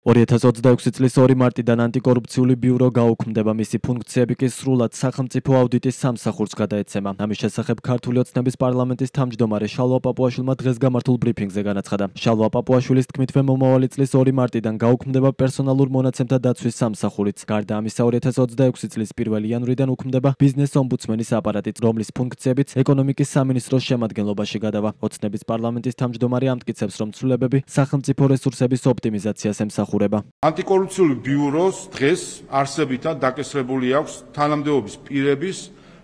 2026 წლის 2 მარტიდან ანტიკორუფციული ბიურო გაუქმდება, მისი ფუნქციები კი სრულად სახელმწიფო აუდიტის სამსახურს გადაეცემა. ამის შესახებ ქართული ოცნების პარლამენტის თავმჯდომარე შალვა პაპუაშვილმა დღეს გამართულ ბრიფინგზე განაცხადა. შალვა პაპუაშვილის თქმითვე მომავალი წლის 2 მარტიდან გაუქმდება პერსონალურ მონაცემთა დაცვის სამსახურიც. გარდა ამისა 2026 წლის 1 იანვრიდან უქმდება ბიზნეს ომბუდსმენის აპარატიც, რომლის ფუნქციებიც ეკონომიკის სამინისტროს შემადგენლობაში გადავა. ოცნების პარლამენტის თავმჯდომარე ამტკიცებს, რომ ცვლილებები სახელმწიფო რესურსების ოპტიმიზაციას ემსახურება. ანტიკორუფციული ბიუროს დღეს არსებითად დაკისრებული აქვს თანამდებობის პირების,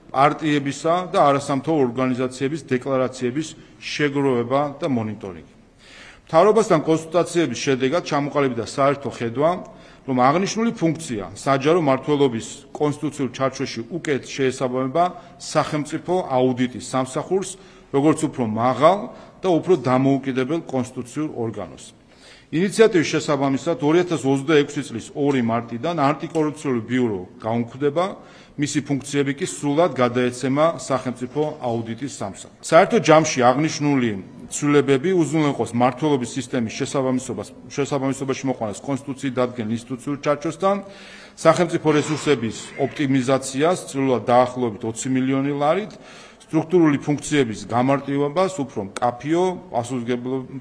პარტიებისა და არასამთავრობო ორგანიზაციების დეკლარაციების შეგროვება და მონიტორინგი. მთავრობასთან კონსულტაციების შედეგად ჩამოყალიბდა საერთო ხედვა, რომ აღნიშნული ფუნქცია საჯარო მმართველობის კონსტიტუციურ ჩარჩოში უკეთ შეესაბამება სახელმწიფო აუდიტის სამსახურს, როგორც უფრო მაღალ და უფრო დამოუკიდებელ კონსტიტუციურ ორგანოს. ინიციატივის შესაბამისად 2026 წლის 2 მარტიდან ანტიკორუფციული ბიურო გაუქმდება, მისი ფუნქციები კი სრულად გადაეცემა სახელმწიფო აუდიტის სამსახურს. საერთო ჯამში აღნიშნული ცვლილებები უზრუნველყოს მმართველობის სისტემის შესაბამისობაში მოყვანას კონსტიტუციით დადგენილ ინსტიტუციურ ჩარჩოსთან, სახელმწიფო რესურსების ოპტიმიზაციას წილად დაახლოებით 20 მილიონი ლარით, სტრუქტურული ფუნქციების გამარტივებას, უფრო მკაფიო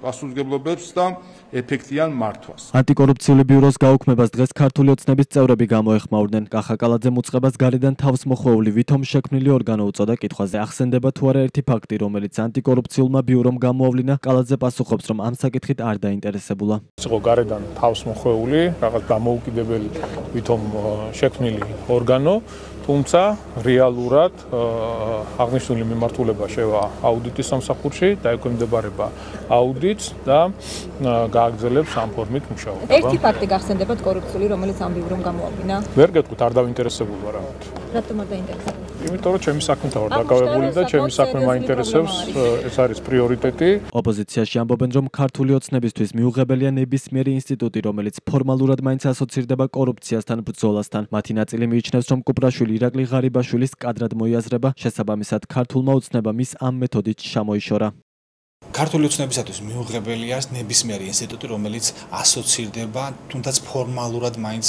პასუხისმგებლობებს და ეფექტიან მართვას. ანტიკორუფციული ბიუროს გაუქმებას დღეს ქართული ოცნების წევრები გამოეხმაურდნენ. კახა კალაძემ უწყებას გარედან თავს მოხვეული ვითომ შექმნილი ორგანო უწოდა კითხვაზე. ახსენდება თუ არა ერთი ფაქტი, რომელიც ანტიკორუფციულმა ბიურომ გამოავლინა. კალაძე პასუხობს, რომ ამ საკითხით არ დაინტერესებულა. იყო გარედან თავს მოხვეული, რაღაც დამოუკიდებელი ვითომ შექმნილი ორგანო, თუმცა რეალურად აღნიშნული მიმართულება შევა აუდიტის სამსახურში, დაექვემდებარება აუდიტს და გააგრძელებს ამ ფორმით მუშაობა. ერთი ფაქტი გახსენდებათ კორუფციული, რომელიც ამ ბიურომ გამოავლინა? ვერ გეტყვით, არ დავინტერესებული ვარ ამით. რატომ არ დაინტერესებული? იმიტომ რომ ჩემი საქმით ვარ დაკავებული და ჩემი საქმე მაინტერესებს, ეს არის პრიორიტეტი. ოპოზიციაში ამბობენ, რომ ქართული ოცნებისთვის მიუღებელია ნებისმიერი ინსტიტუტი, რომელიც ფორმალურად მაინც ასოცირდება კორუფციასთან ბრძოლასთან. მათი ნაწილი მიიჩნევს, რომ კუპრაშვილი ირაკლი ღარიბაშვილის კადრად მოიაზრება, შესაბამისად ქართულმა ოცნებამ ის ამ მეთოდით ჩამოიშორა. ქართული ოცნებისათვის მიუღებელია ნებისმიერი ინსტიტუტი, რომელიც ასოცირდება, თუნდაც ფორმალურად მაინც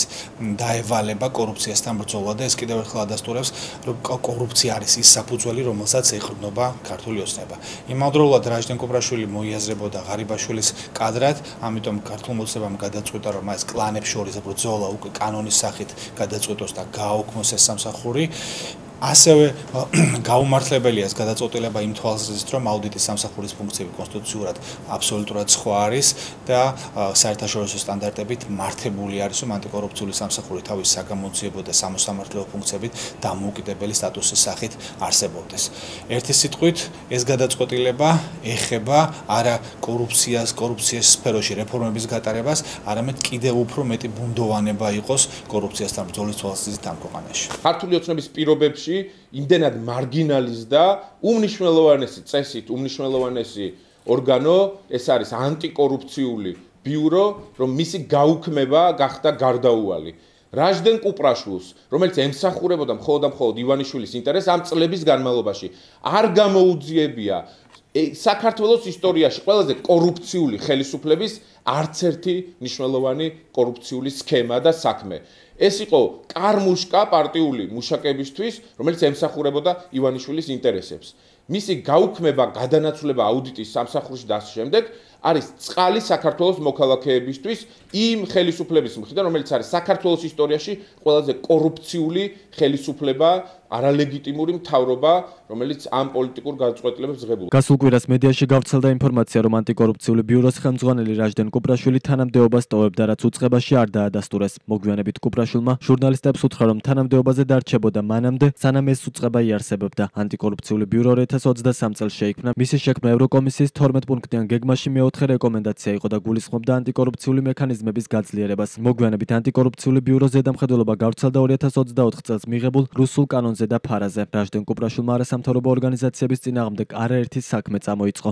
დაევალება კორუფციასთან ბრძოლა და ეს კიდევ ერთხელ ადასტურებს, რომ კორუფცია არის ის საფუძველი, რომელსაც ეყრდნობა ქართული ოცნება. იმავდროულად რაჟდენ კუპრაშვილი მოიაზრებოდა ღარიბაშვილის კადრად, ამიტომ ქართულმა ოცნებამ გადაწყვიტა, რომ ეს კლანებს შორის ბრძოლა უკვე კანონის სახით გადაწყვიტოს და გააუქმოს ეს სამსახური. ასევე გაუმართლებელია ეს გადაწყვეტილება იმ თვალსაზრისით, რომ აუდიტის სამსახურის ფუნქციები კონსტიტუციურად აბსოლუტურად სხვა არის და საერთაშორისო სტანდარტებით მართებული არის, რომ ანტიკორუფციული სამსახური თავის საგამოძიებო და სამოსამართლეო ფუნქციებით დამოუკიდებელი სტატუსის სახით არსებობდეს. ერთი სიტყვით, ეს გადაწყვეტილება ეხება არა კორუფციის სფეროში რეფორმების გატარებას, არამედ კიდევ უფრო მეტი ბუნდოვანება იყოს კორუფციასთან ბრძოლის თვალსაზრისით ამ ქვეყანაში. ქართული ოცნების პირობებში იმდენად მარგინალიზდა უმნიშვნელოვანესი წესით, უმნიშვნელოვანესი ორგანო, ეს არის ანტიკორუფციული ბიურო, რომ მისი გაუქმება გახდა გარდაუვალი. რაჟდენ კუპრაშვილს, რომელიც ემსახურებოდა მხოლოდ ივანიშვილის ინტერესს, ამ წლების განმავლობაში არ გამოუძიებია საქართველოს ისტორიაში ყველაზე კორუფციული ხელისუფლების არც ერთი მნიშვნელოვანი კორუფციული სქემა და საქმე. ეს იყო კარმუშკა პარტიული მუშაკებისთვის, რომელიც ემსახურებოდა ივანიშვილის ინტერესებს. მისი გაუქმება, გადანაცვლება აუდიტის სამსახურში და ასე შემდეგ არის წყალი საქართველოს მოქალაქეებისთვის იმ ხელისუფლების მხრიდან, რომელიც არის საქართველოს ისტორიაში ყველაზე კორუფციული ხელისუფლება, არალეგიტიმური მთავრობა, რომელიც ამ პოლიტიკურ გადაწყვეტილებებს ღებულობს. გასულ კვირას მედიაში გავრცელდა ინფორმაცია, რომ ანტიკორუფციული ბიუროს ხელმძღვანელი რაჟდენ კუპრაშვილი თანამდებობას ტოვებდა, რაც უწყებაში არ დაადასტურეს. მოგვიანებით კუპრაშვილმა ჟურნალისტებს უთხრა, რომ თანამდებობაზე დარჩებოდა მანამდე, სანამ ეს უწყება იარსებებდა. ანტიკორუფციული ბიურო 2023 წელს შეიქმნა. მისი შექმნა ევროკომისიის 12 პუნქტიან გეგმაში მეოთხე რეკომენდაცია იყო და გულისხმობდა ანტიკორუფციული მექანიზმების გაძლიერებას. მოგვიანებით ანტიკორუფციული ბიუროს ზედამხედველობა გავრცელდა 2024 წელს მიღებულ რუსულ კანონზე და ფარაზე. რაჟდენ კუპრაშვილმა არასამთავრობო ორგანიზაციების წინააღმდეგ არაერთი საქმე წამოიწყო.